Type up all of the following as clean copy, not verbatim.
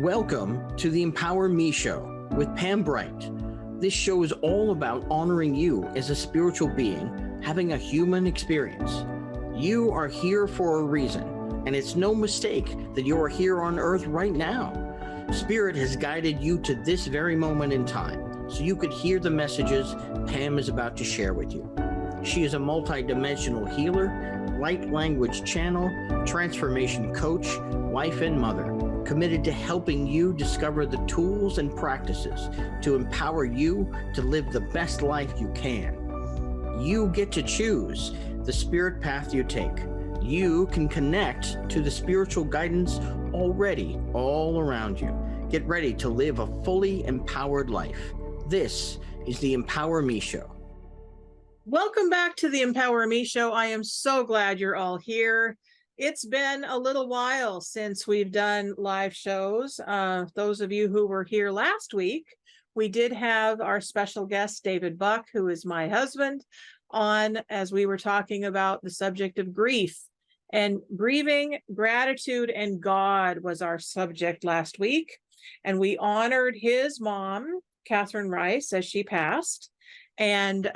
Welcome to the Empower Me Show with Pam Bright. This show is all about honoring you as a spiritual being, having a human experience. You are here for a reason, and it's no mistake that you are here on Earth right now. Spirit has guided you to this very moment in time, so you could hear the messages Pam is about to share with you. She is a multidimensional healer, light language channel, transformation coach, wife and mother, committed to helping you discover the tools and practices to empower you to live the best life you can. You get to choose the spirit path you take. You can connect to the spiritual guidance already all around you. Get ready to live a fully empowered life. This is the Empower Me Show. Welcome back to the Empower Me Show. I am so glad you're all here. It's been a little while since we've done live shows. Those of you who were here last week, we did have our special guest, David Buck, who is my husband, on as we were talking about the subject of grief. And grieving, gratitude, and God was our subject last week. And we honored his mom, Catherine Rice, as she passed, and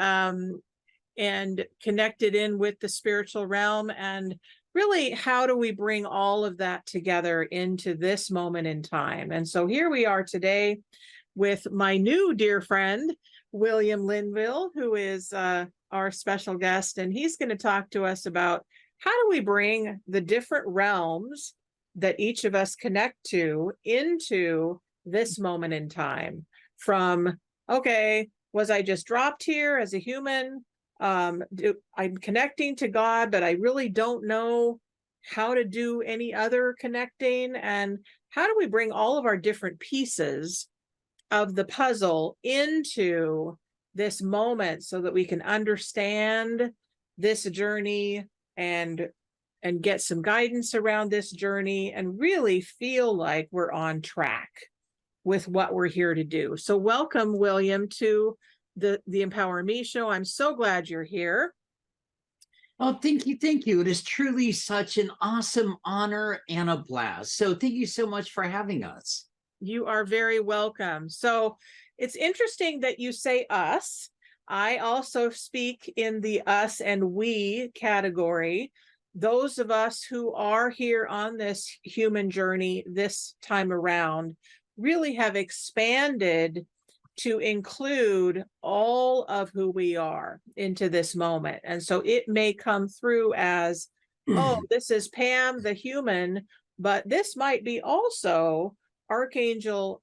connected in with the spiritual realm. And really, how do we bring all of that together into this moment in time? And so here we are today with my new dear friend, William Linville, who is our special guest. And he's going to talk to us about how do we bring the different realms that each of us connect to into this moment in time. From, okay, was I just dropped here as a human? I'm connecting to God, but I really don't know how to do any other connecting. And how do we bring all of our different pieces of the puzzle into this moment so that we can understand this journey and get some guidance around this journey and really feel like we're on track with what we're here to do. So welcome, William, to the Empower Me Show. I'm so glad you're here. Oh, thank you. Thank you. It is truly such an awesome honor and a blast. So thank you so much for having us. You are very welcome. So it's interesting that you say us. I also speak in the us and we category. Those of us who are here on this human journey this time around really have expanded to include all of who we are into this moment. And so it may come through as, oh, this is Pam, the human, but this might be also Archangel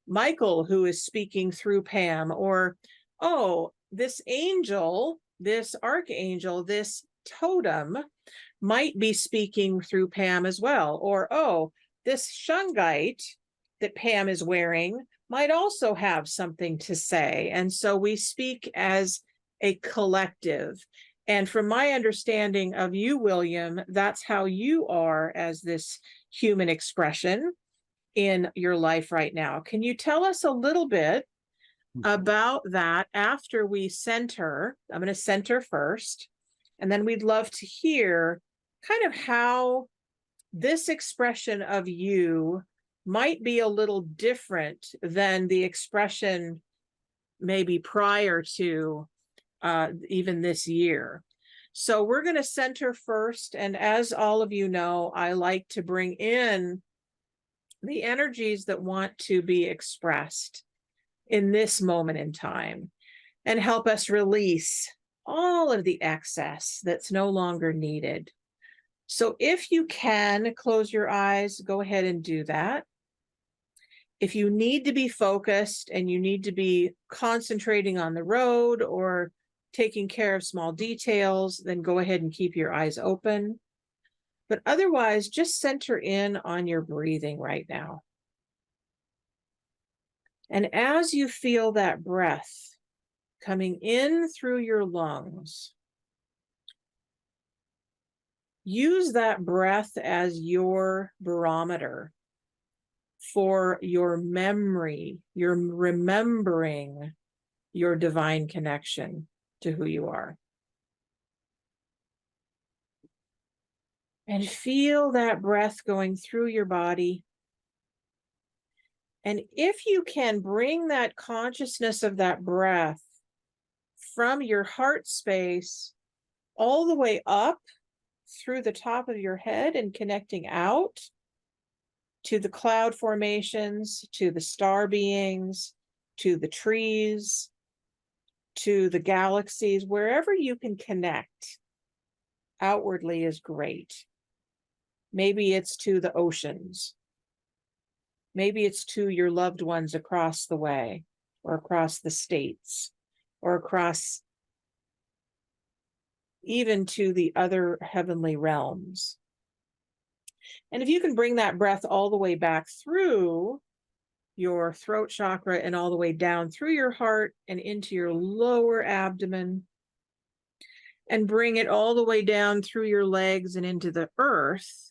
Michael, who is speaking through Pam, or, oh, this angel, this archangel, this totem might be speaking through Pam as well. Or, oh, this shungite that Pam is wearing might also have something to say. And so we speak as a collective. And from my understanding of you, William, that's how you are as this human expression in your life right now. Can you tell us a little bit about that after we center? I'm going to center first, and then we'd love to hear kind of how this expression of you might be a little different than the expression maybe prior to even this year. So we're going to center first. And as all of you know, I like to bring in the energies that want to be expressed in this moment in time and help us release all of the excess that's no longer needed. So if you can close your eyes, go ahead and do that. If you need to be focused and you need to be concentrating on the road or taking care of small details, then go ahead and keep your eyes open. But otherwise, just center in on your breathing right now. And as you feel that breath coming in through your lungs, use that breath as your barometer for your memory, your remembering your divine connection to who you are. And feel that breath going through your body And if you can bring that consciousness of that breath from your heart space all the way up through the top of your head and connecting out to the cloud formations, to the star beings, to the trees, to the galaxies, wherever you can connect outwardly is great. Maybe it's to the oceans. Maybe it's to your loved ones across the way, or across the states, or across even to the other heavenly realms. And if you can bring that breath all the way back through your throat chakra and all the way down through your heart and into your lower abdomen, and bring it all the way down through your legs and into the earth,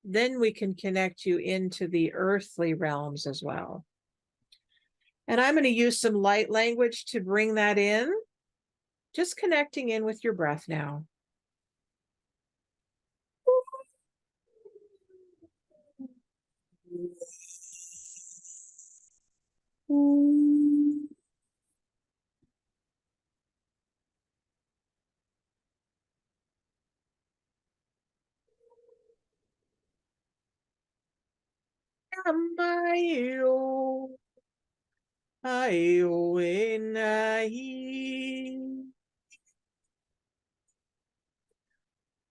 then we can connect you into the earthly realms as well. And I'm going to use some light language to bring that in, just connecting in with your breath now. Amayo, ayo enai,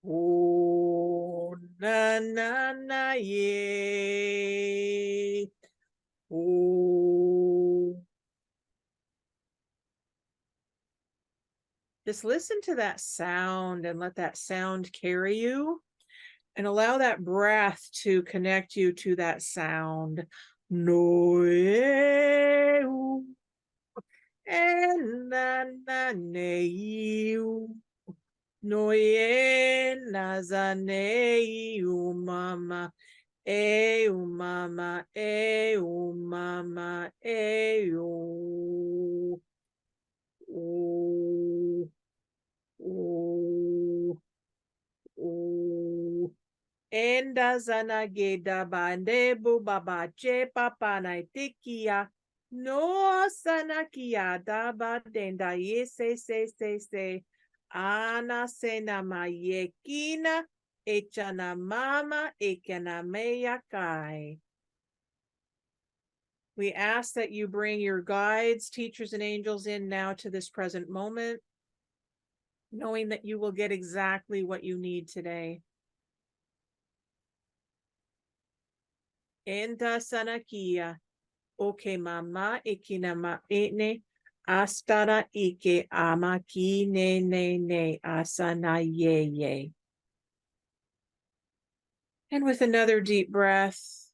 o na na na ye, o. Just listen to that sound and let that sound carry you, and allow that breath to connect you to that sound. No, and na no nazane mama mama mama o o enda zanageda bande bubaba che papa naitikia no sanakia daba denda se ana sena mayekina echana mama ekana meya kai. We ask that you bring your guides, teachers, and angels in now to this present moment, knowing that you will get exactly what you need today. Enta sanakia, oke mama ekinama ene, astara ike amaki ne asana ye. And with another deep breath,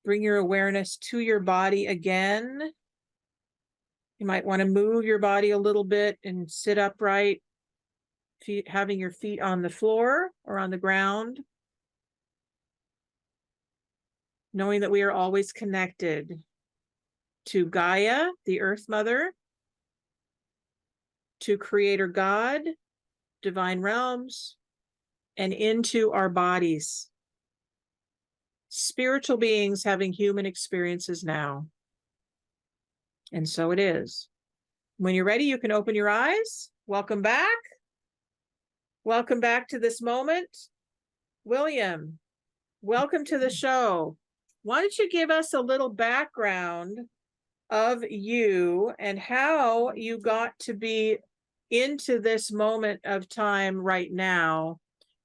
bring your awareness to your body again. You might want to move your body a little bit and sit upright, having your feet on the floor or on the ground, knowing that we are always connected to Gaia, the Earth Mother, to Creator God, divine realms, and into our bodies. Spiritual beings having human experiences now. And so it is. When you're ready, you can open your eyes. Welcome back. Welcome back to this moment. William, welcome to the show. Why don't you give us a little background of you and how you got to be into this moment of time right now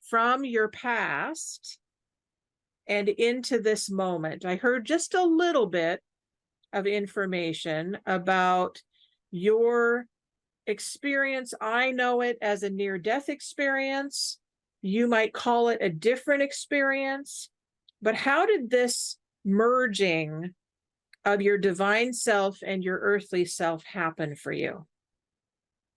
from your past and into this moment. I heard just a little bit of information about your experience. I know it as a near-death experience. You might call it a different experience. But how did this merging of your divine self and your earthly self happen for you?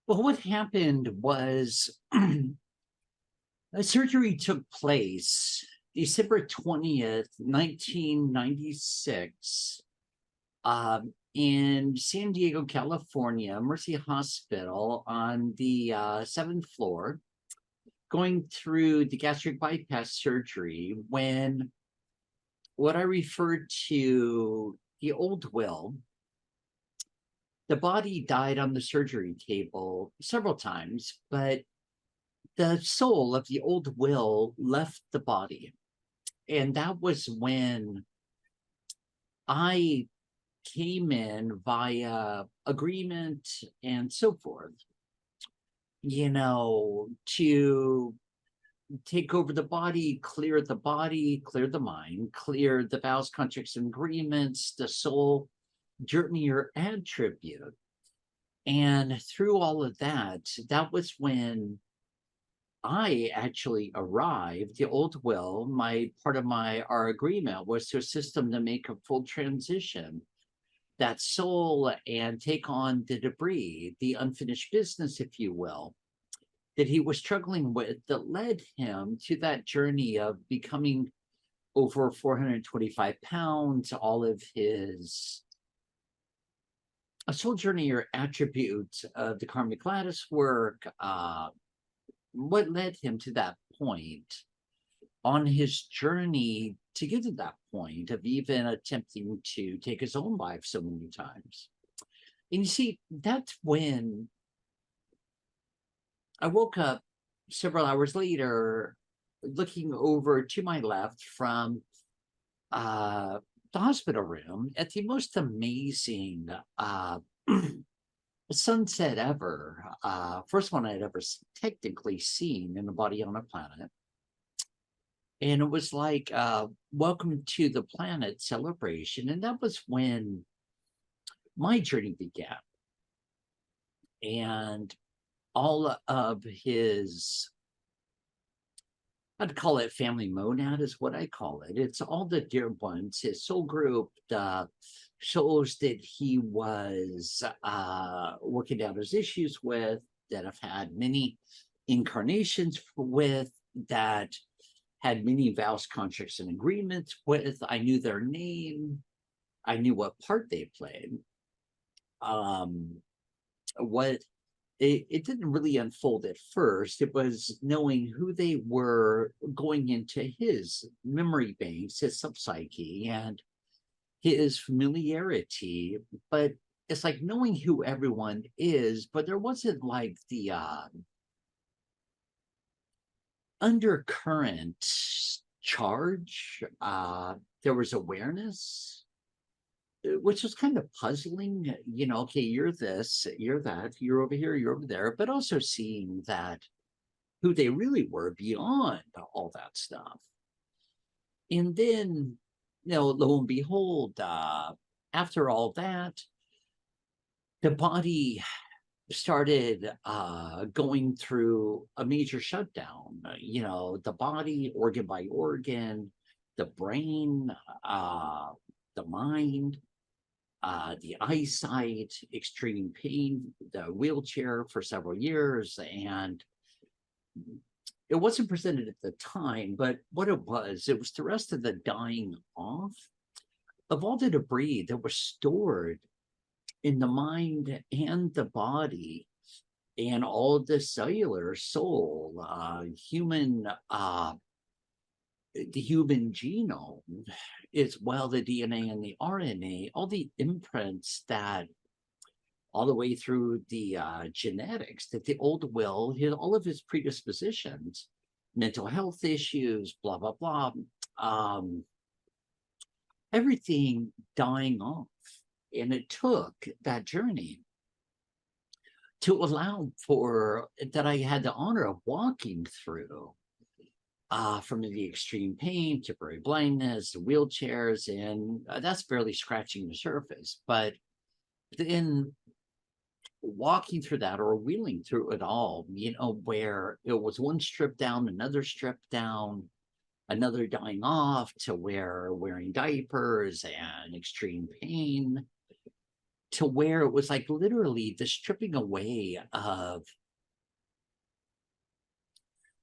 Well, what happened was a surgery took place December 20th, 1996, in San Diego, California, Mercy Hospital on the 7th floor, going through the gastric bypass surgery when what I refer to the old will, the body died on the surgery table several times, but the soul of the old will left the body. And that was when I came in via agreement and so forth, to take over the body, clear the mind, clear the vows, contracts, and agreements, the soul, journey or attribute. And through all of that, that was when I actually arrived. The old will, part of our agreement was to assist them to make a full transition, that soul, and take on the debris, the unfinished business, if you will, that he was struggling with, that led him to that journey of becoming over 425 pounds, all of his a soul journey or attribute of the karmic lattice work, what led him to that point on his journey to get to that point of even attempting to take his own life so many times. And you see, that's when I woke up several hours later, looking over to my left from the hospital room at the most amazing sunset ever. First one I'd ever technically seen in a body on a planet. And it was like, welcome to the planet celebration. And that was when my journey began. And all of his, I'd call it family monad is what I call it. It's all the dear ones, his soul group, the souls that he was working out his issues with, that I've had many incarnations with, that had many vows, contracts, and agreements with. I knew their name. I knew what part they played. It didn't really unfold at first. It was knowing who they were going into his memory banks, his subpsyche, and his familiarity. But it's like knowing who everyone is, but there wasn't like the undercurrent charge. There was awareness, which was kind of puzzling. Okay, you're this, you're that, you're over here, you're over there, but also seeing that who they really were beyond all that stuff. And then, lo and behold, after all that, the body started going through a major shutdown. The body, organ by organ, the brain, the mind, the eyesight, extreme pain, the wheelchair for several years. And it wasn't presented at the time, but what it was the rest of the dying off of all the debris that was stored in the mind and the body and all of the cellular soul, the human genome, as well the DNA and the RNA, all the imprints that all the way through the genetics, that the old will, all of his predispositions, mental health issues, blah, blah, blah, everything dying off. And it took that journey to allow for that I had the honor of walking through, from the extreme pain, temporary blindness, wheelchairs, and that's barely scratching the surface. But then walking through that, or wheeling through it all, where it was one strip down, another strip down, another dying off, to where wearing diapers and extreme pain, to where it was like literally the stripping away of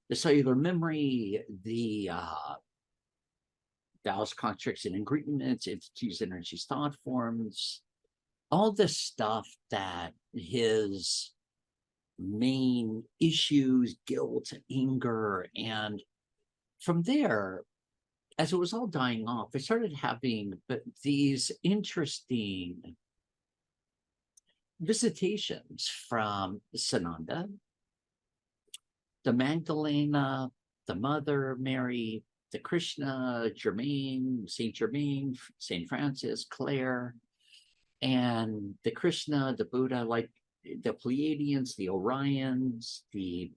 the cellular memory, the vows, contracts, and agreements, entities, energies, thought forms, all the stuff that his main issues, guilt, anger, and from there, as it was all dying off, I started having these interesting visitations from Sananda, the Magdalena, the Mother Mary, the Krishna, Germain, Saint Francis, Clare, and the Krishna, the Buddha, like the Pleiadians, the Orions, the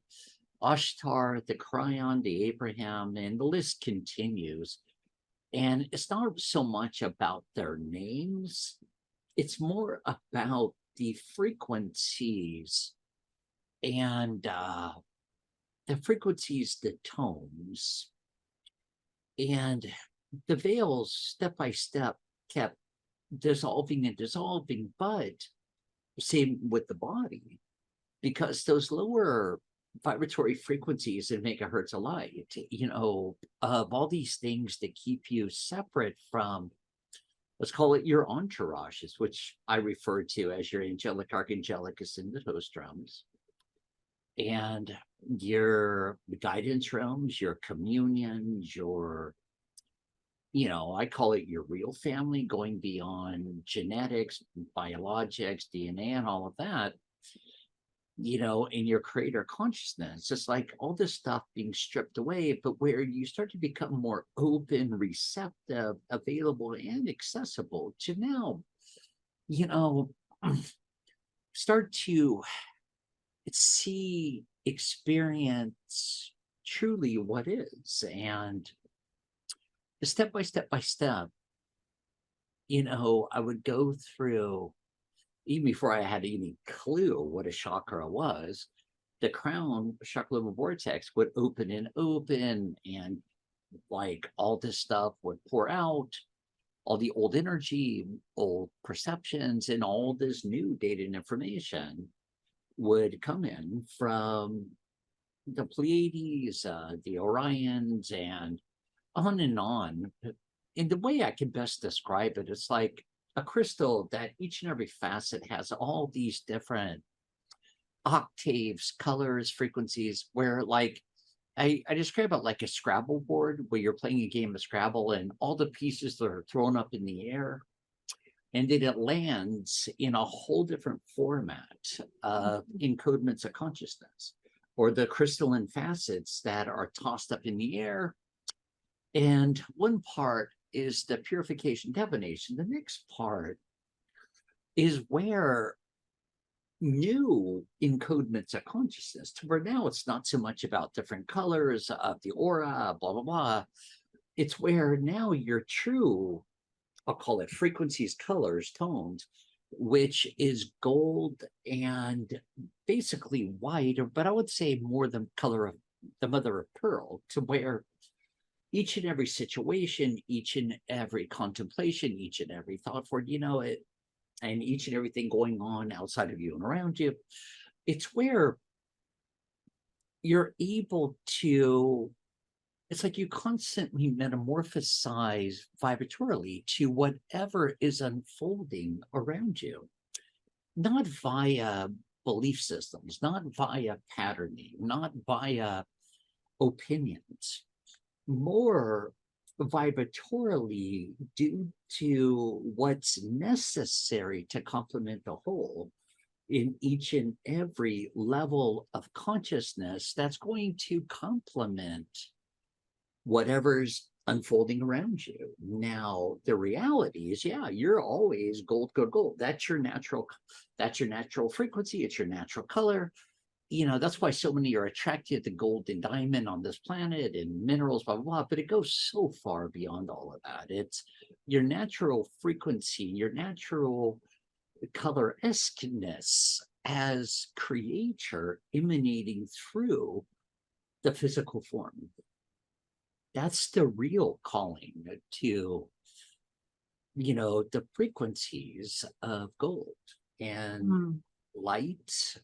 Ashtar, the Cryon, the Abraham, and the list continues. And it's not so much about their names, it's more about the frequencies and the tones, and the veils step by step kept dissolving and dissolving, but same with the body, because those lower vibratory frequencies in megahertz of light, of all these things that keep you separate from, let's call it your entourages, which I refer to as your angelic, archangelicus, and the host realms, and your guidance realms, your communions, your, I call it your real family, going beyond genetics, biologics, DNA, and all of that, in your creator consciousness. It's like all this stuff being stripped away, but where you start to become more open, receptive, available, and accessible to now, start to see, experience truly what is. And step by step, I would go through, even before I had any clue what a chakra was, the crown chakra vortex would open, and like all this stuff would pour out, all the old energy, old perceptions, and all this new data and information would come in from the Pleiades, the Orions, and on and on. And the way I can best describe it, it's like a crystal that each and every facet has all these different octaves, colors, frequencies, where like I describe it like a Scrabble board where you're playing a game of Scrabble and all the pieces that are thrown up in the air, and then it lands in a whole different format of encodements of consciousness, or the crystalline facets that are tossed up in the air. And one part is the purification divination. The next part is where new encodements of consciousness, to where now it's not so much about different colors of the aura, blah, blah, blah. It's where now your true, I'll call it frequencies, colors, tones, which is gold and basically white, but I would say more the color of the mother of pearl, to where each and every situation, each and every contemplation, each and every thought for it, and each and everything going on outside of you and around you, it's where you're able to, it's like you constantly metamorphosize vibratorily to whatever is unfolding around you, not via belief systems, not via patterning, not via opinions, more vibratorily due to what's necessary to complement the whole in each and every level of consciousness that's going to complement whatever's unfolding around you. Now, the reality is, yeah, you're always gold, gold, gold. That's your natural frequency. It's your natural color. That's why so many are attracted to gold and diamond on this planet and minerals, blah, blah, blah. But it goes so far beyond all of that. It's your natural frequency, your natural color-esqueness as creator emanating through the physical form. That's the real calling to, the frequencies of gold and light,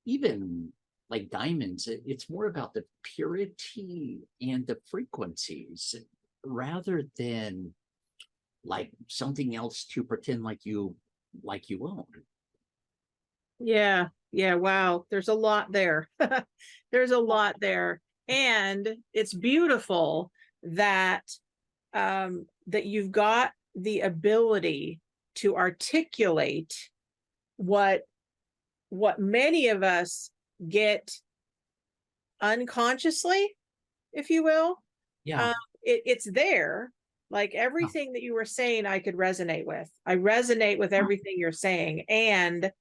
even like diamonds. It's more about the purity and the frequencies rather than like something else to pretend like you own. Yeah. Wow. There's a lot there. There's a lot there. And it's beautiful that that you've got the ability to articulate what many of us get unconsciously, if you will. Yeah. It's there. Like everything that you were saying, I could resonate with. I resonate with everything you're saying, and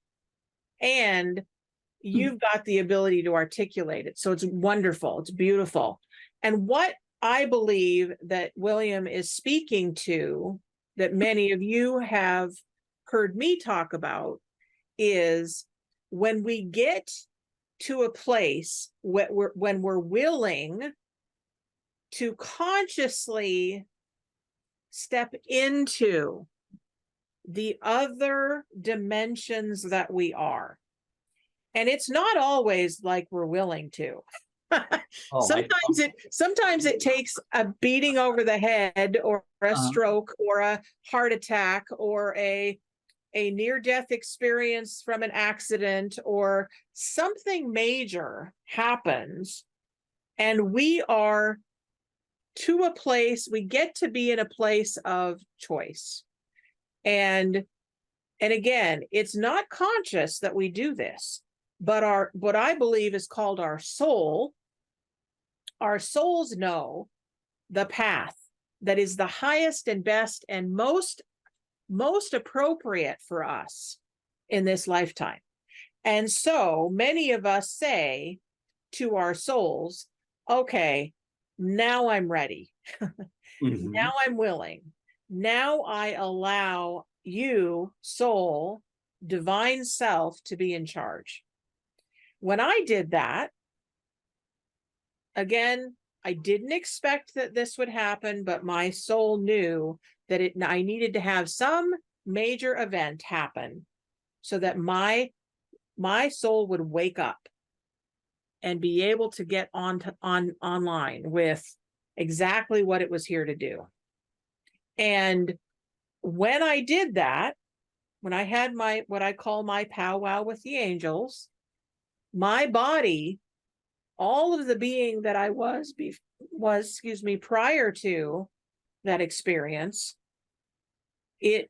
you've got the ability to articulate it. So it's wonderful. It's beautiful. And what I believe that William is speaking to, that many of you have heard me talk about, is when we get to a place when we're willing to consciously step into the other dimensions that we are. And it's not always like we're willing to. Sometimes it takes a beating over the head, or a stroke, or a heart attack, or a near-death experience from an accident, or something major happens, and we are to a place, we get to be in a place of choice. And again, it's not conscious that we do this, but what I believe is called our soul. Our souls know the path that is the highest and best and most appropriate for us in this lifetime. And so many of us say to our souls, okay, now I'm ready. Now I'm willing. Now I allow you, soul, divine self, to be in charge. When I did that, again, I didn't expect that this would happen, but my soul knew that I needed to have some major event happen so that my soul would wake up and be able to get online with exactly what it was here to do. And when I did that, when I had my, what I call my powwow with the angels, my body, all of the being that I was prior to that experience, it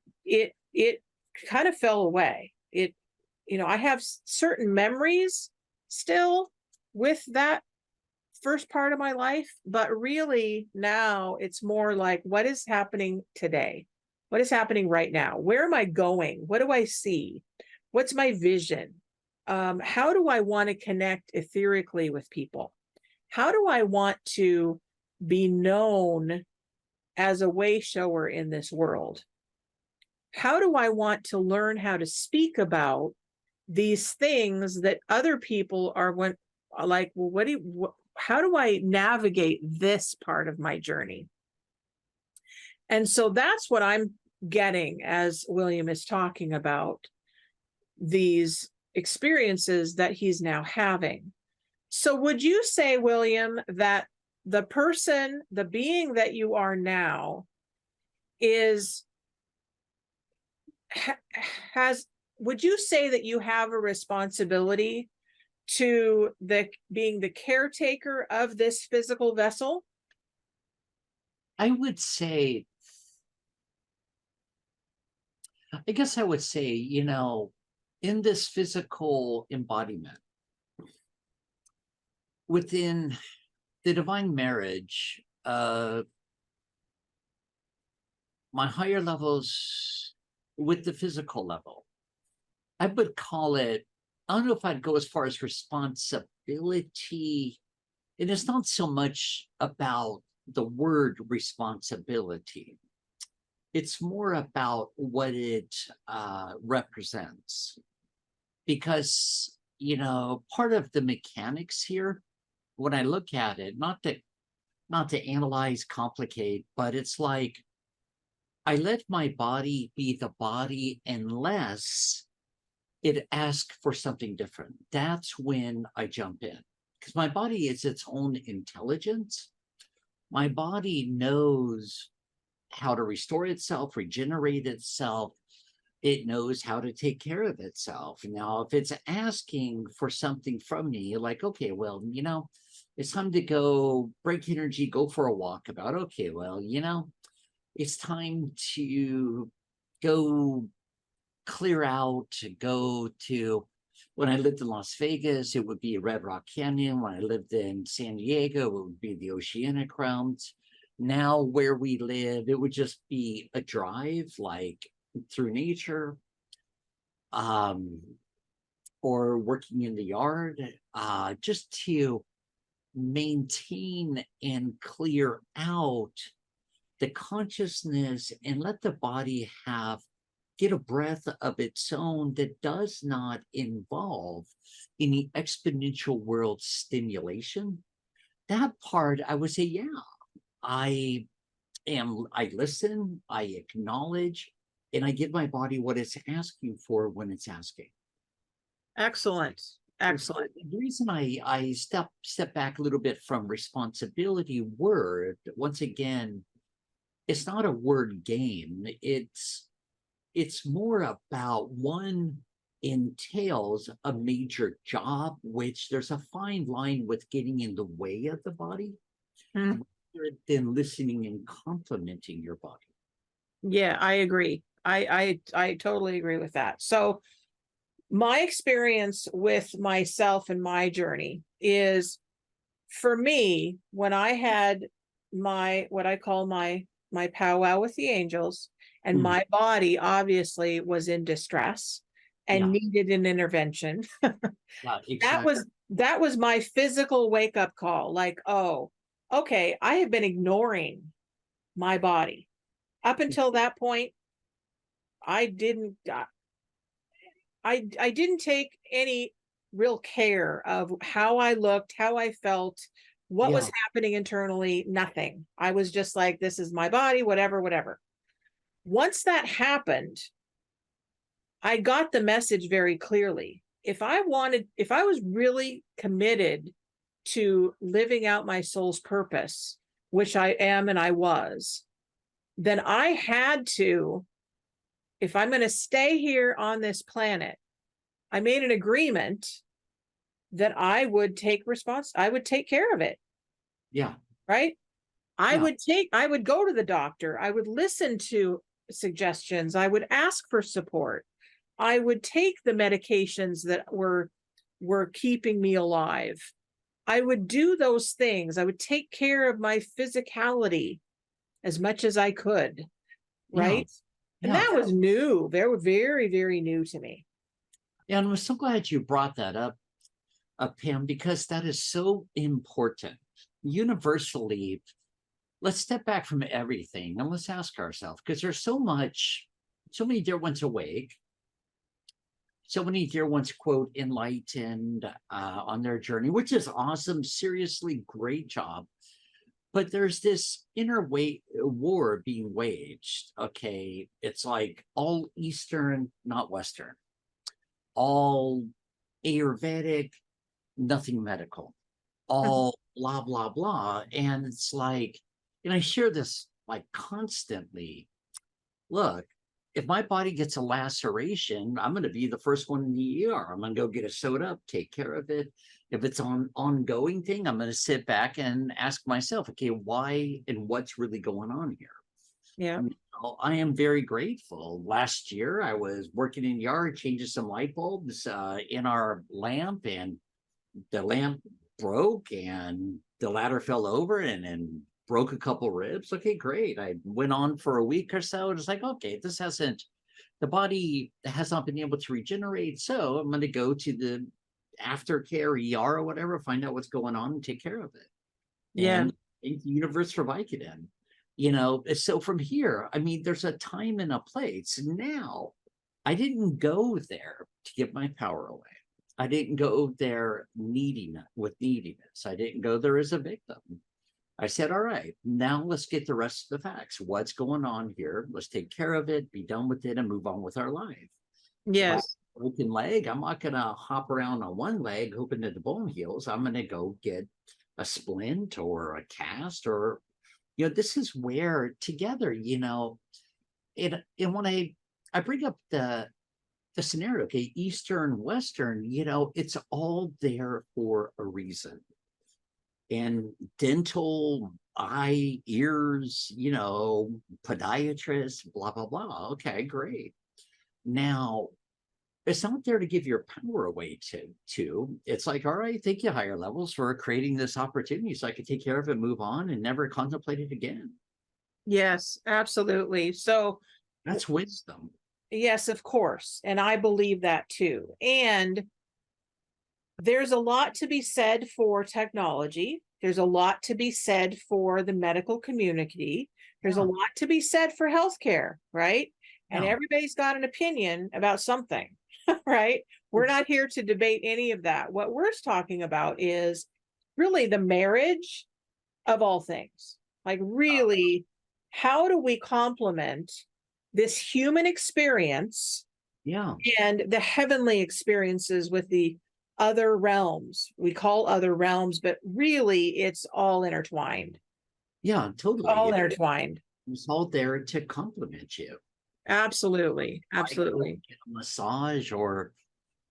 kind of fell away. I have certain memories still with that first part of my life, but really now it's more like, what is happening today? What is happening right now? Where am I going? What do I see? What's my vision? How do I want to connect etherically with people? How do I want to be known as a way shower in this world? How do I want to learn how to speak about these things that other people are like, well, how do I navigate this part of my journey? And so that's what I'm getting as William is talking about these experiences that he's now having. So would you say, William, that the person, the being that you are now would you say that you have a responsibility to being the caretaker of this physical vessel? I would say, I guess I would say, in this physical embodiment, within the divine marriage, my higher levels with the physical level, I would call it, I don't know if I'd go as far as responsibility. It is not so much about the word responsibility. It's more about what it represents. Because, part of the mechanics here, when I look at it, not to analyze, complicate, but it's like, I let my body be the body unless it asks for something different. That's when I jump in, because my body is its own intelligence. My body knows how to restore itself, regenerate itself. It knows how to take care of itself. Now, if it's asking for something from me, like, okay, well, It's time to go break energy, go for a walk about, okay, well, it's time to go clear out, to go to, when I lived in Las Vegas, it would be Red Rock Canyon. When I lived in San Diego, it would be the Oceanic Realms. Now where we live, it would just be a drive, like through nature, or working in the yard, just to maintain and clear out the consciousness and let the body get a breath of its own that does not involve any exponential world stimulation. That part, I would say, yeah, I listen, I acknowledge, and I give my body what it's asking for when it's asking. Excellent. Excellent. The reason I step back a little bit from responsibility word, once again, it's not a word game. It's more about, one entails a major job, which there's a fine line with getting in the way of the body, rather than listening and complimenting your body. Yeah, I agree. I totally agree with that. So my experience with myself and my journey is, for me, when I had what I call my powwow with the angels, and my body obviously was in distress and needed an intervention. Yeah, exactly. That was my physical wake-up call. Like, oh, okay, I have been ignoring my body. Up until that point, I didn't take any real care of how I looked, how I felt, what was happening internally, nothing. I was just like, this is my body, whatever, whatever. Once that happened, I got the message very clearly. If I was really committed to living out my soul's purpose, which I am and I was, then I had to, if I'm going to stay here on this planet, I made an agreement that I would take care of it. Yeah. Right. I would go to the doctor. I would listen to suggestions. I would ask for support. I would take the medications that were keeping me alive. I would do those things. I would take care of my physicality as much as I could. Right. And that was new. They were very, very new to me. Yeah, and I'm so glad you brought that up, Pam, because that is so important. Universally, let's step back from everything and let's ask ourselves, because there's so many dear ones awake, so many dear ones, quote, enlightened on their journey, which is awesome. Seriously, great job. But there's this inner war being waged. Okay, it's like all Eastern, not Western, all Ayurvedic, nothing medical, all blah, blah, blah. And it's like, and I share this like constantly. Look, if my body gets a laceration, I'm going to be the first one in the ER. I'm going to go get it sewed up, take care of it. If it's an ongoing thing, I'm going to sit back and ask myself, okay, why and what's really going on here? Yeah. I am very grateful. Last year, I was working in yard, changing some light bulbs in our lamp, and the lamp broke and the ladder fell over and broke a couple ribs. Okay, great. I went on for a week or so. It's like, okay, the body has not been able to regenerate. So I'm going to go to the aftercare ER or whatever, find out what's going on and take care of it. Yeah. And thank the universe for Vicodin. So from here, I mean, there's a time and a place. Now, I didn't go there to give my power away. I didn't go there with neediness. I didn't go there as a victim. I said, all right, now let's get the rest of the facts. What's going on here? Let's take care of it, be done with it, and move on with our life. Yes. Broken leg, I'm not going to hop around on one leg hoping that the bone heals. I'm going to go get a splint or a cast, or, this is where together, and when I bring up the scenario, okay, Eastern, Western, it's all there for a reason. and dental, eye, ears, podiatrist, blah, blah, blah. Okay, great. Now, it's not there to give your power away to. It's like, all right, thank you, higher levels, for creating this opportunity so I could take care of it, move on, and never contemplate it again. Yes, absolutely. So That's wisdom. yes, of course. And I believe that too. And there's a lot to be said for technology. There's a lot to be said for the medical community. There's a Yeah. lot to be said for healthcare, right? And Yeah. everybody's got an opinion about something, right? We're not here to debate any of that. What we're talking about is really the marriage of all things. Like, really, how do we complement this human experience Yeah. and the heavenly experiences with the other realms? We call other realms, but really it's all intertwined. Yeah, totally. All intertwined. It's all there to complement you. Absolutely. I Absolutely. don't get a massage, or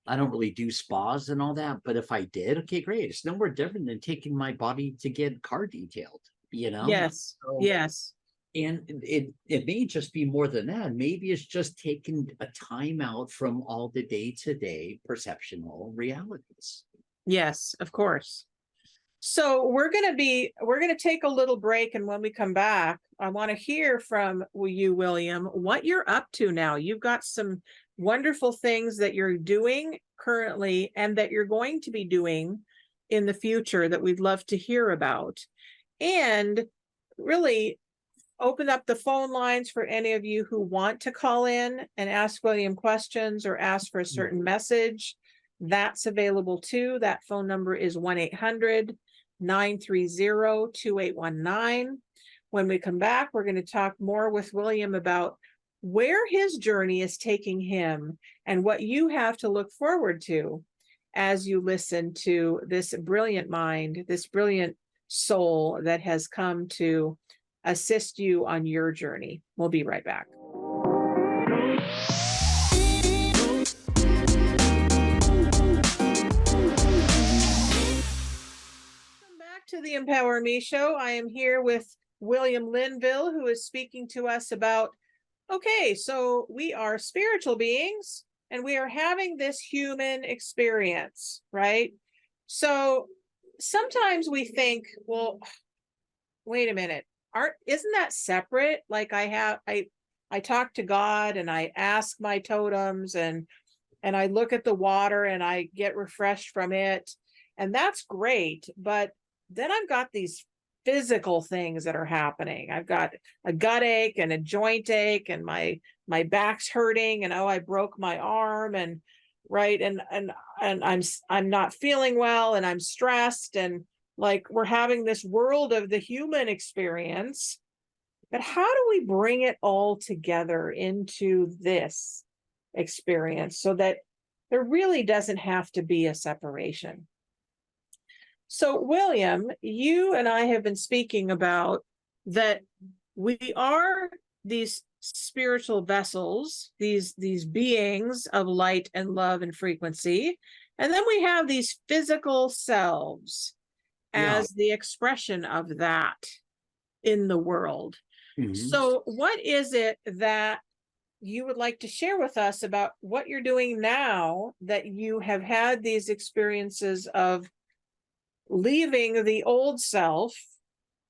I don't really do spas and all that. But if I did, okay, great. It's no more different than taking my body to get car detailed, Yes. So, Yes. and it may just be more than that. Maybe it's just taking a time out from all the day-to-day perceptional realities. Yes, of course. So we're going to take a little break. And when we come back, I want to hear from you, William, what you're up to now. You've got some wonderful things that you're doing currently and that you're going to be doing in the future that we'd love to hear about. And really open up the phone lines for any of you who want to call in and ask William questions or ask for a certain message. That's available too. That phone number is 1-800-930-2819. When we come back, we're going to talk more with William about where his journey is taking him and what you have to look forward to as you listen to this brilliant mind, this brilliant soul that has come to assist you on your journey. We'll be right back. Welcome back to the Empower Me Show. I am here with William Linville, who is speaking to us about, okay, so we are spiritual beings and we are having this human experience, right? So sometimes we think, well, wait a minute, isn't that separate? Like I talk to God and I ask my totems and I look at the water and I get refreshed from it, and that's great. But then I've got these physical things that are happening. I've got a gut ache and a joint ache, and my back's hurting, and oh, I broke my arm, and right, and I'm not feeling well, and I'm stressed, and like we're having this world of the human experience. But how do we bring it all together into this experience so that there really doesn't have to be a separation? So, William, you and I have been speaking about that we are these spiritual vessels, these beings of light and love and frequency, and then we have these physical selves as the expression of that in the world. Mhm. So what is it that you would like to share with us about what you're doing now that you have had these experiences of leaving the old self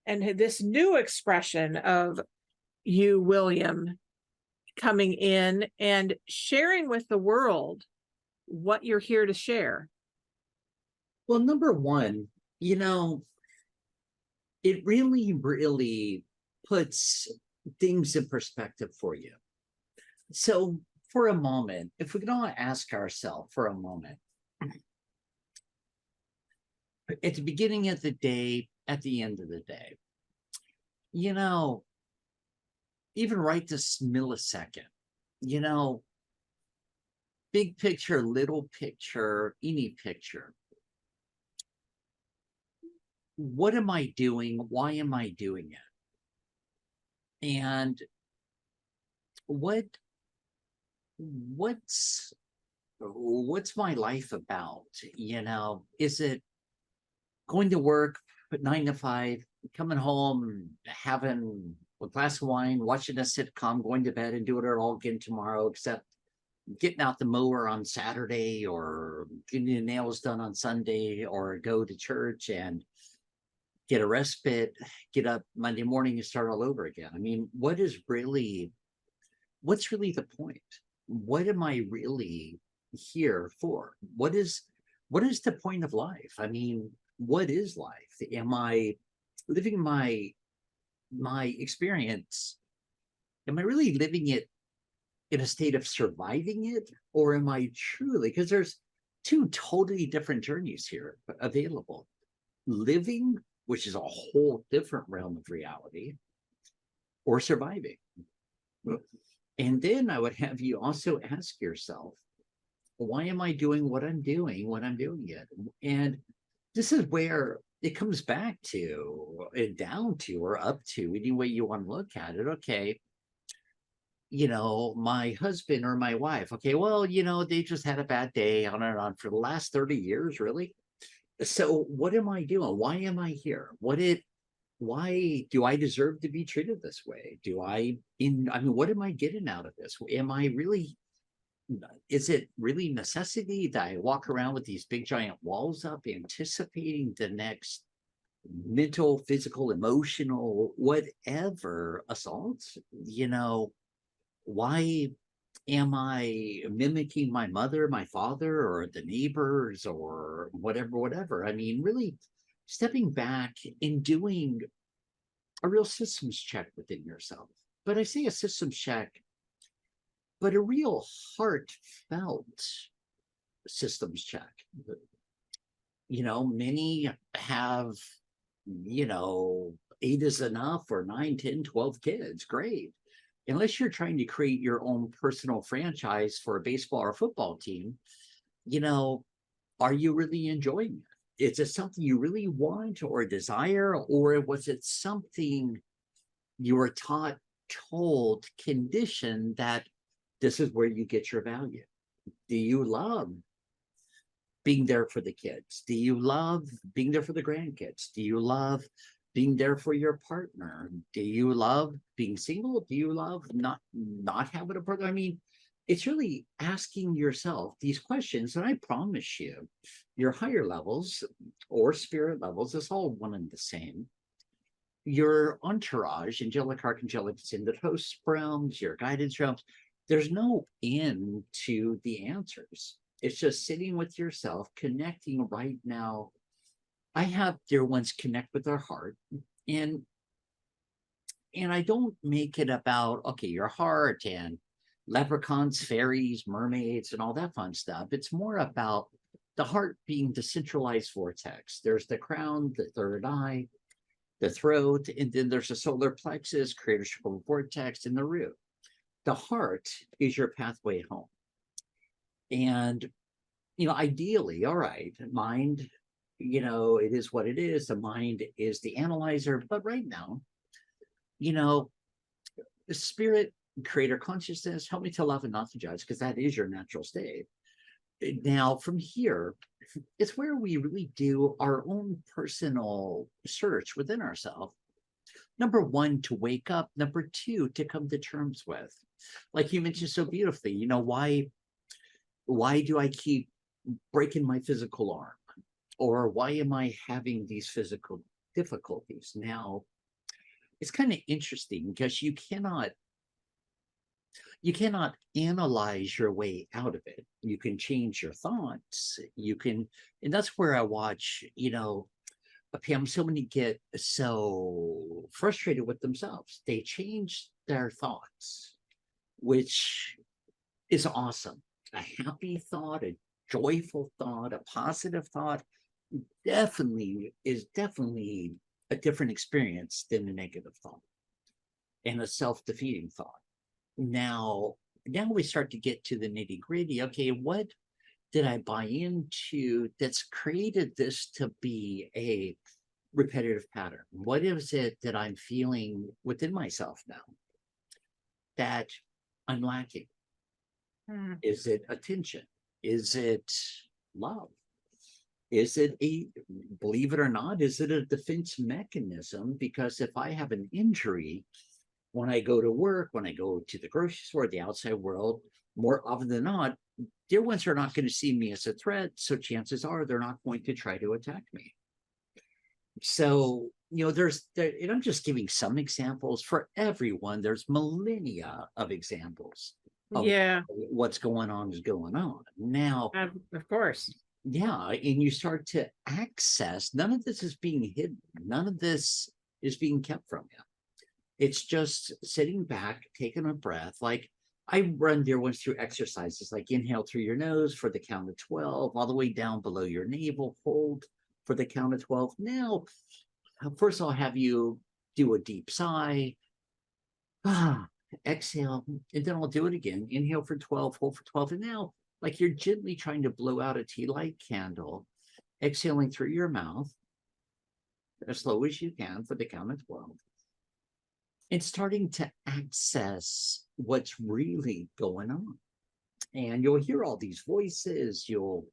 and this new expression of you, William, coming in and sharing with the world what you're here to share? Well, number one, it really, really puts things in perspective for you. So for a moment, if we can all ask ourselves for a moment, at the beginning of the day, at the end of the day, even right this millisecond, big picture, little picture, any picture. What am I doing? Why am I doing it? And what's my life about? Is it going to work but 9 to 5, coming home, having a glass of wine, watching a sitcom, going to bed and doing it all again tomorrow, except getting out the mower on Saturday or getting your nails done on Sunday or go to church and get a respite, get up Monday morning and start all over again. I mean, what's really the point? What am I really here for? What is the point of life? I mean, what is life? Am I living my experience? Am I really living it in a state of surviving it, or am I truly, because there's two totally different journeys here available. Living, which is a whole different realm of reality, or surviving. And then I would have you also ask yourself, why am I doing what I'm doing when I'm doing it? And this is where it comes back to, down to, or up to, any way you want to look at it. Okay, my husband or my wife, okay, well, they just had a bad day, on and on for the last 30 years, really. So what am I doing? Why am I here? Why do I deserve to be treated this way? What am I getting out of this? Is it really necessity that I walk around with these big giant walls up, anticipating the next mental, physical, emotional, whatever assaults? Why am I mimicking my mother, my father, or the neighbors, or whatever? I mean, really stepping back and doing a real systems check within yourself. But I say a systems check, but a real heartfelt systems check. Many have, 8 is enough, or 9, 10, 12 kids. Great. Unless you're trying to create your own personal franchise for a baseball or football team, are you really enjoying it? Is it something you really want or desire, or was it something you were taught, told, conditioned that this is where you get your value? Do you love being there for the kids? Do you love being there for the grandkids? Do you love being there for your partner? Do you love being single? Do you love not having a partner? I mean, it's really asking yourself these questions, and I promise you, your higher levels or spirit levels is all one and the same. Your entourage, angelic, archangelic, ascended host realms, your guidance realms, there's no end to the answers. It's just sitting with yourself, connecting right now. I have dear ones connect with their heart, and I don't make it about, okay, your heart and leprechauns, fairies, mermaids, and all that fun stuff. It's more about the heart being the centralized vortex. There's the crown, the third eye, the throat, and then there's the solar plexus, creatorship vortex, and the root. The heart is your pathway home. And, ideally, all right, mind, it is what it is. The mind is the analyzer. But right now, the spirit, creator consciousness, help me to love and not to judge, because that is your natural state. Now, from here, it's where we really do our own personal search within ourselves. Number one, to wake up. Number two, to come to terms with. Like you mentioned so beautifully, why do I keep breaking my physical arm? Or why am I having these physical difficulties? Now, it's kind of interesting because you cannot analyze your way out of it. You can change your thoughts. And that's where I watch, Pam, so many get so frustrated with themselves. They change their thoughts, which is awesome. A happy thought, a joyful thought, a positive thought is definitely a different experience than a negative thought and a self-defeating thought. Now we start to get to the nitty-gritty. Okay, what did I buy into that's created this to be a repetitive pattern? What is it that I'm feeling within myself now that I'm lacking? Is it attention? Is it love? Is it believe it or not, is it a defense mechanism? Because if I have an injury, when I go to work, when I go to the grocery store, the outside world, more often than not, dear ones are not going to see me as a threat. So chances are they're not going to try to attack me. So, and I'm just giving some examples for everyone. There's millennia of examples of Yeah, what's going on is going on. Now, of course. yeah, and you start to access, none of this is being hidden. None of this is being kept from you. It's just sitting back, taking a breath. Like I run dear ones through exercises, like inhale through your nose for the count of 12, all the way down below your navel, hold for the count of 12. Now, first I'll have you do a deep sigh, exhale, and then I'll do it again. Inhale for 12, hold for 12. And now, like you're gently trying to blow out a tea light candle, exhaling through your mouth as slow as you can for the count of 12. And starting to access what's really going on. And you'll hear all these voices, you'll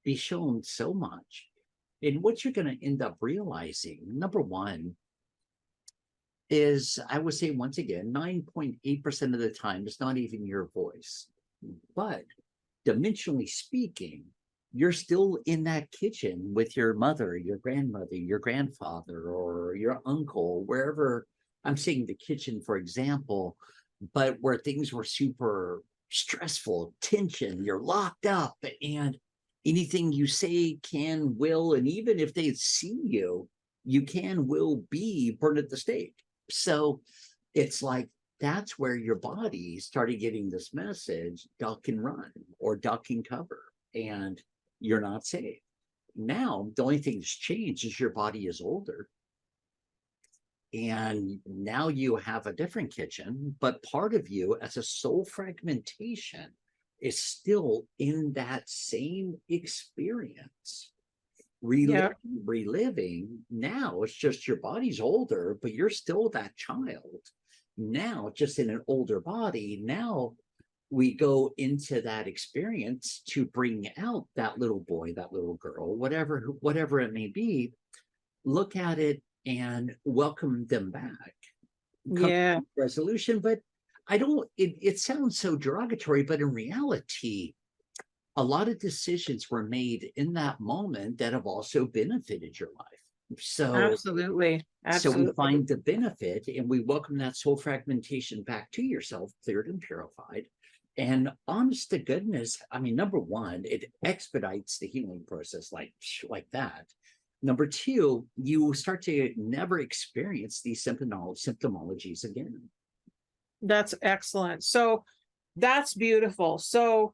be shown so much. And what you're going to end up realizing, number one, is I would say once again, 9.8% of the time, it's not even your voice. But dimensionally speaking, you're still in that kitchen with your mother, your grandmother, your grandfather, or your uncle, wherever. I'm saying the kitchen, for example, but where things were super stressful, tension, you're locked up, and anything you say can, will, and even if they see you, you can, will be burned at the stake. So it's like that's where your body started getting this message: duck and run, or duck and cover, and you're not safe. Now, the only thing that's changed is your body is older. And now you have a different kitchen, but part of you, as a soul fragmentation, is still in that same experience. Reliving. Now it's just your body's older, but you're still that child. Now, just in an older body, now we go into that experience to bring out that little boy, that little girl, whatever it may be, look at it and welcome them back. Yeah. Resolution, but it sounds so derogatory, but in reality, a lot of decisions were made in that moment that have also benefited your life. So Absolutely. so we find the benefit and we welcome that soul fragmentation back to yourself, cleared and purified. And honest to goodness, I mean, number one, it expedites the healing process like that. Number two, you start to never experience these symptomologies again. That's excellent. So that's beautiful. So,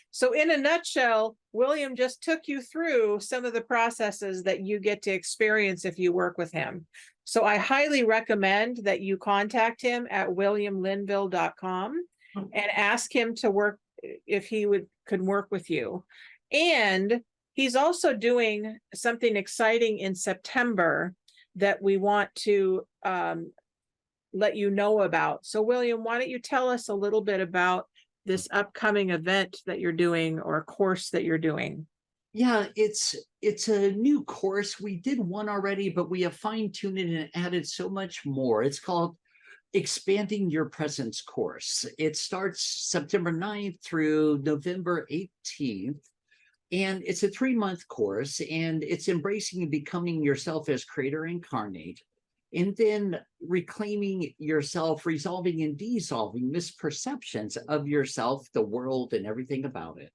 so in a nutshell, William just took you through some of the processes that you get to experience if you work with him. So I highly recommend that you contact him at williamlinville.com and ask him to work, if he could work with you. And he's also doing something exciting in September that we want to let you know about. So William, why don't you tell us a little bit about this upcoming event that you're doing, or course that you're doing? Yeah, it's a new course. We did one already, but we have fine-tuned it and added so much more. It's called Expanding Your Presence course. It starts September 9th through November 18th. And it's a 3-month course, and it's embracing and becoming yourself as creator incarnate, and then reclaiming yourself, resolving and dissolving misperceptions of yourself, the world, and everything about it.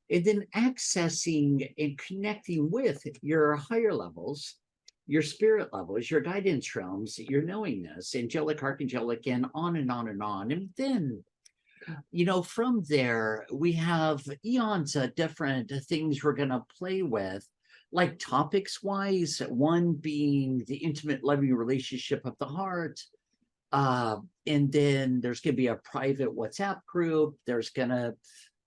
And then accessing and connecting with your higher levels, your spirit levels, your guidance realms, your knowingness, angelic, archangelic, and on and on and on. And then, from there, we have eons of different things we're going to play with, like topics wise, one being the intimate loving relationship of the heart. And then there's going to be a private WhatsApp group. There's going to,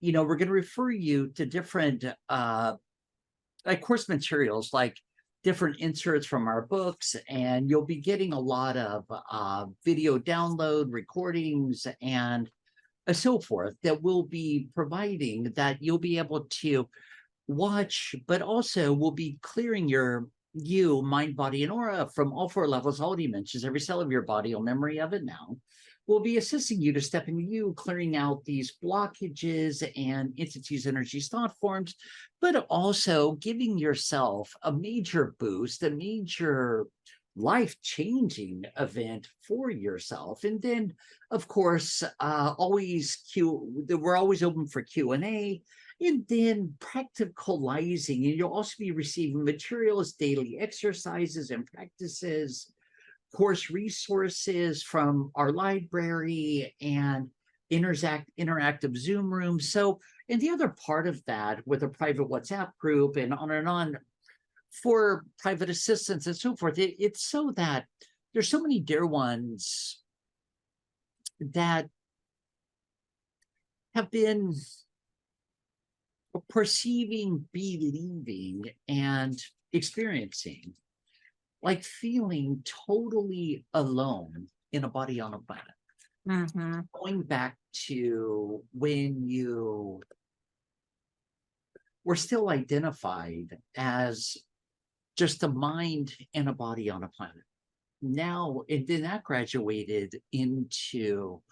we're going to refer you to different like course materials, like different inserts from our books, and you'll be getting a lot of video download recordings and so forth that we'll be providing, that you'll be able to watch, but also will be clearing you, mind, body, and aura from all four levels, all dimensions, every cell of your body, or memory of it now, will be assisting you to step into you, clearing out these blockages and entities, energies, thought forms, but also giving yourself a major boost, a major life-changing event for yourself. And then, of course, we're always open for Q&A, and then practicalizing, and you'll also be receiving materials, daily exercises and practices, course resources from our library, and interactive Zoom rooms. So, and the other part of that, with a private WhatsApp group and on for private assistance and so forth, it's so that there's so many dear ones that have been perceiving, believing, and experiencing, like feeling totally alone in a body on a planet. Going back to when you were still identified as just a mind and a body on a planet. Now, and then that graduated into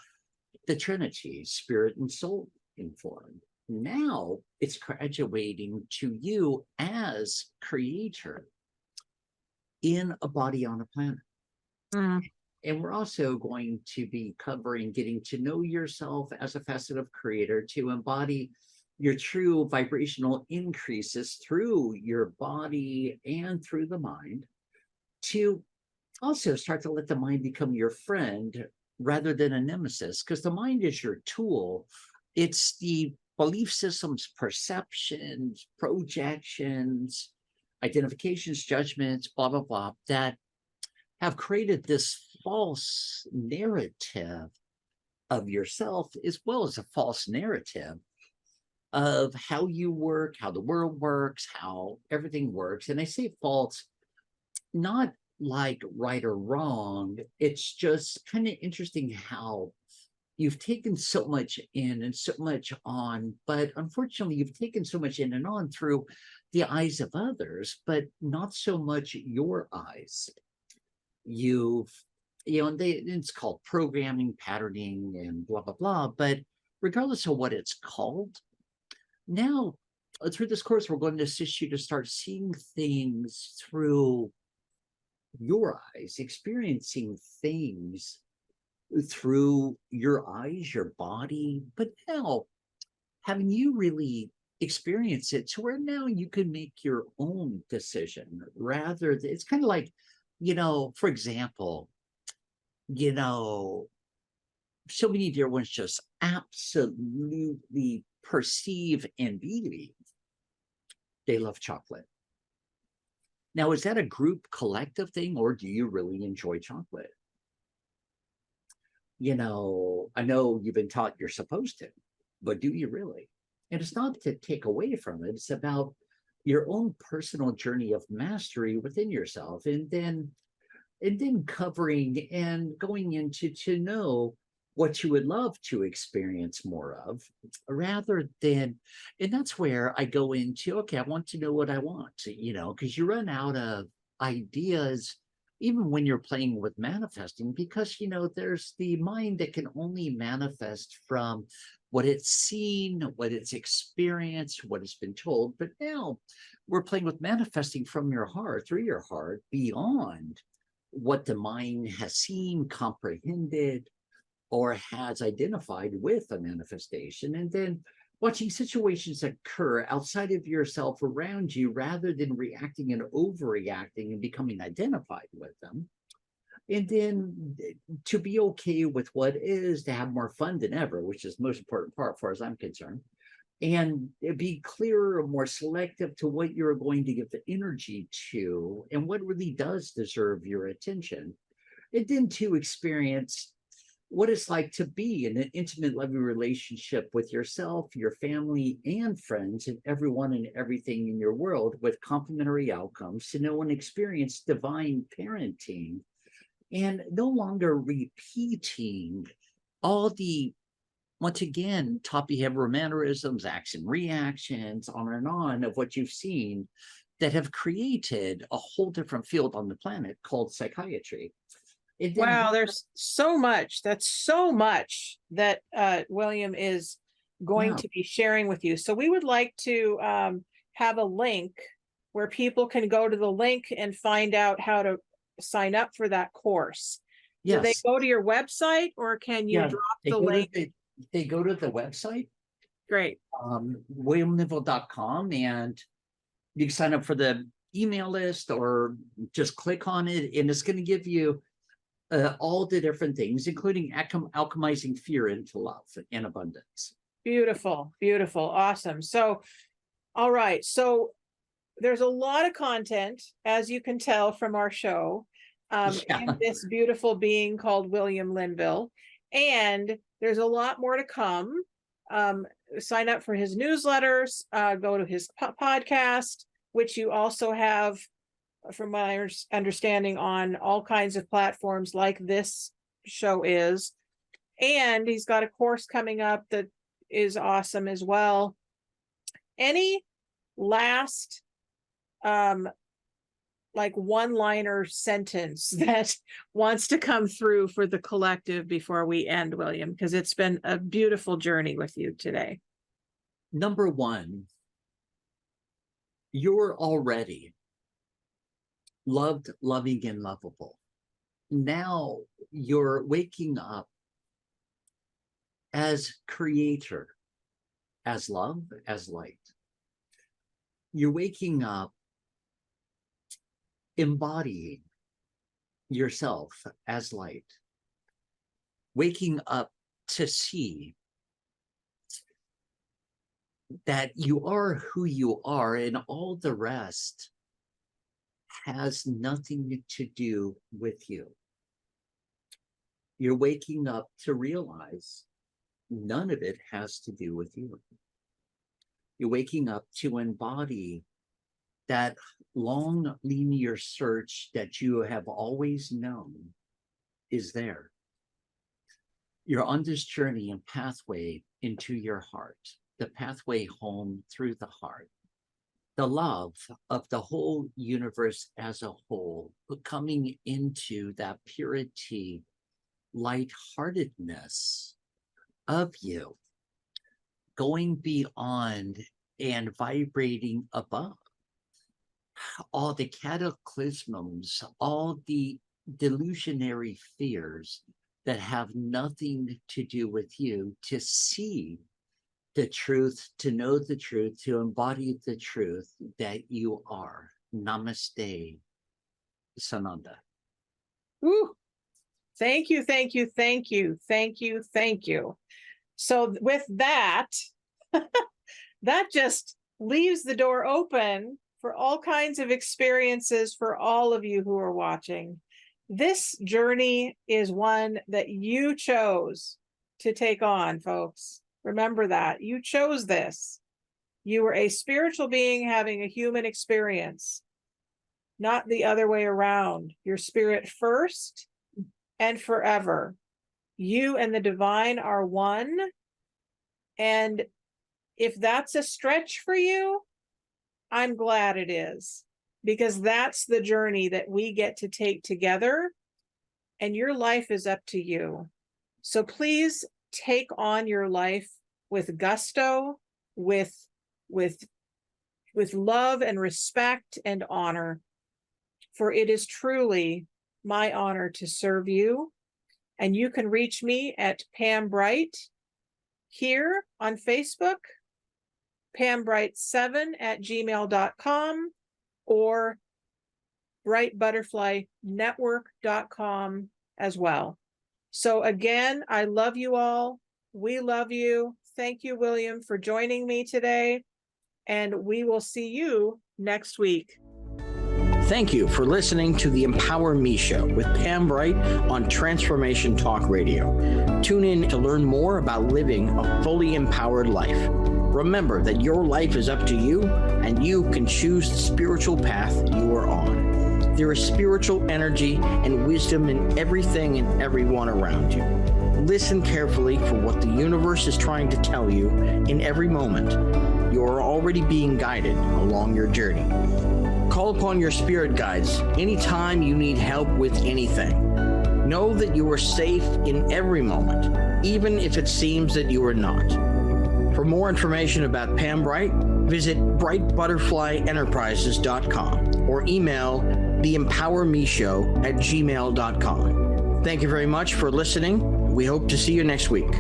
the Trinity, spirit and soul informed. Now it's graduating to you as creator in a body on a planet. And we're also going to be covering getting to know yourself as a facet of creator, to embody your true vibrational increases through your body and through the mind, to also start to let the mind become your friend rather than a nemesis, because the mind is your tool. It's the belief systems, perceptions, projections, identifications, judgments, blah, blah, blah, that have created this false narrative of yourself, as well as a false narrative of how you work, how the world works, how everything works. And I say false, not like right or wrong. It's just kind of interesting how you've taken so much in and so much on, but unfortunately you've taken so much in and on through the eyes of others, but not so much your eyes. It's called programming, patterning, and blah, blah, blah. But regardless of what it's called, now through this course, we're going to assist you to start seeing things through your eyes, experiencing things through your eyes, your body, but now having you really experience it to where now you can make your own decision, rather than, it's kind of like, for example, so many dear ones just absolutely perceive and believe they love chocolate. Now, is that a group collective thing, or do you really enjoy chocolate? I know you've been taught you're supposed to, but do you really? And it's not to take away from it. It's about your own personal journey of mastery within yourself, and then covering and going into to know what you would love to experience more of, rather than, and that's where I go into, okay, I want to know what I want, because you run out of ideas even when you're playing with manifesting, because there's the mind that can only manifest from what it's seen, what it's experienced, what it's been told. But now we're playing with manifesting from your heart, through your heart, beyond what the mind has seen, comprehended, or has identified with a manifestation, and then watching situations occur outside of yourself around you, rather than reacting and overreacting and becoming identified with them. And then to be okay with what is, to have more fun than ever, which is the most important part, as far as I'm concerned, and be clearer, more selective to what you're going to give the energy to and what really does deserve your attention. And then to experience what it's like to be in an intimate, loving relationship with yourself, your family, and friends, and everyone and everything in your world, with complementary outcomes, to know and experience divine parenting, and no longer repeating all the once again, top behavioral mannerisms, action reactions, on and on of what you've seen that have created a whole different field on the planet called psychiatry. Wow, there's so much. That's so much that William is going to be sharing with you. So we would like to have a link where people can go to the link and find out how to sign up for that course. Yes. Do they go to your website, or can you drop the link? They go to the website. Great. WilliamLinville.com, and you can sign up for the email list or just click on it, and it's going to give you all the different things, including alchemizing fear into love and abundance. Beautiful, beautiful, awesome. So, all right. So there's a lot of content, as you can tell from our show, in this beautiful being called William Linville. And there's a lot more to come. Sign up for his newsletters, go to his podcast, which you also have, from my understanding, on all kinds of platforms like this show is. And he's got a course coming up that is awesome as well. Any last like one-liner sentence that wants to come through for the collective before we end, William? Because it's been a beautiful journey with you today. Number one, you're already loved, loving, and lovable. Now you're waking up as creator, as love, as light. You're waking up embodying yourself as light, waking up to see that you are who you are, and all the rest has nothing to do with you. You're waking up to realize none of it has to do with you. You're waking up to embody that long linear search that you have always known is there. You're on this journey and pathway into your heart, the pathway home through the heart, the love of the whole universe as a whole, but coming into that purity, lightheartedness of you, going beyond and vibrating above all the cataclysms, all the delusionary fears that have nothing to do with you, to see the truth, to know the truth, to embody the truth that you are. Namaste, Sananda. Woo. Thank you, thank you, thank you, thank you, thank you. So with that, that just leaves the door open for all kinds of experiences for all of you who are watching. This journey is one that you chose to take on, folks. Remember that. You chose this. You were a spiritual being having a human experience, not the other way around. Your spirit first and forever. You and the divine are one. And if that's a stretch for you, I'm glad it is, because that's the journey that we get to take together, and your life is up to you. So please take on your life with gusto, with love and respect and honor, for it is truly my honor to serve you. And you can reach me at Pam Bright here on Facebook, PamBright7@gmail.com, or brightbutterflynetwork.com as well. So again, I love you all. We love you. Thank you, William, for joining me today. And we will see you next week. Thank you for listening to the Empower Me Show with Pam Bright on Transformation Talk Radio. Tune in to learn more about living a fully empowered life. Remember that your life is up to you, and you can choose the spiritual path you are on. There is spiritual energy and wisdom in everything and everyone around you. Listen carefully for what the universe is trying to tell you in every moment. You are already being guided along your journey. Call upon your spirit guides anytime you need help with anything. Know that you are safe in every moment, even if it seems that you are not. For more information about Pam Bright, visit brightbutterflyenterprises.com or email theempowermeshow@gmail.com. Thank you very much for listening. We hope to see you next week.